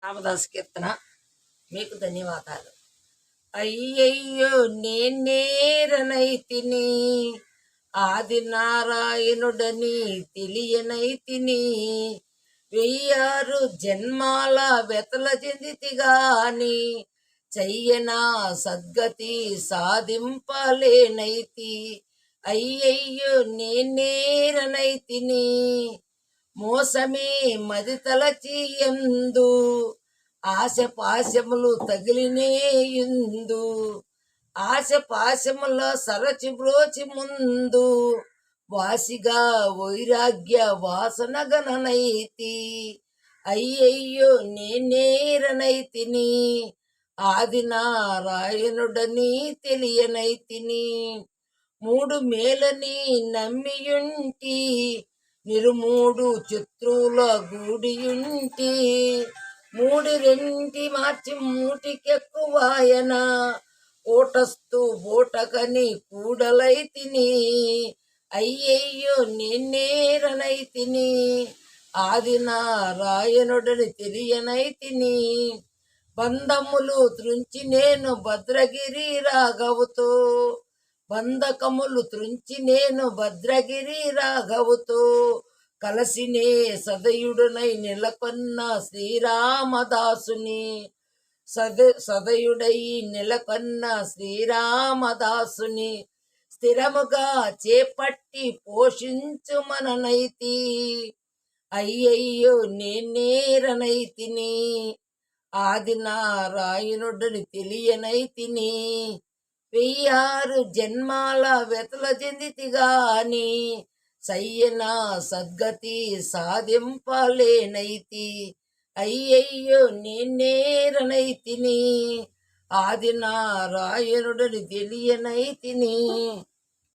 రామదాస్ కీర్తన. మీకు ధన్యవాదాలు. అయ్యయ్యో నేనేరనైతిని, ఆది నారాయణుడని తెలియనైతిని, వెయ్యారు జన్మాల వెతల చెందితిగాని, చెయ్యనా సద్గతి సాధింపలేనైతి. అయ్యయ్యో నేనేరనైతిని, మోసమే మది తలచియందు, ఆశ పాశములు తగిలినేయుందు, ఆశ పాశముల సరచి బ్రోచి ముందు, వాసిగా వైరాగ్య వాసన గణనైతి. అయ్యయ్యో నేనేరనైతిని, ఆది నారాయణుడని తెలియనైతిని, మూడు మేలని నమ్మియుంటి, నిరుమూడు శత్రువుల గూడియుంటి, మూడు రెంటి మార్చి మూటికెక్కువాయన, ఓటస్తు బోటకని కూడలైతిని. అయ్యయ్యో నేనేరనైతిని, ఆది నారాయణుడని తెలియనైతిని, బంధములు త్రుంచి నేను భద్రగిరి రాఘవుతో, బంధకములు త్రుంచి నేను భద్రగిరి రాఘవుతో, కలసినే సదయుడునై నెలకొన్న శ్రీరామదాసుని, సదయుడై నెలకొన్న శ్రీరామదాసుని, స్థిరముగా చేపట్టి పోషించు మననైతి. అయ్యయ్యో నేనేరనైతిని, ఆది నారాయణుడని తెలియనైతిని, వెయ్యారు జన్మాల వెతల చెందితిగాని, సయ్యన సద్గతి సాధింపలేనైతి. అయ్యయ్యో నేనేరనైతిని, ఆది నారాయణుడని తెలియనైతిని.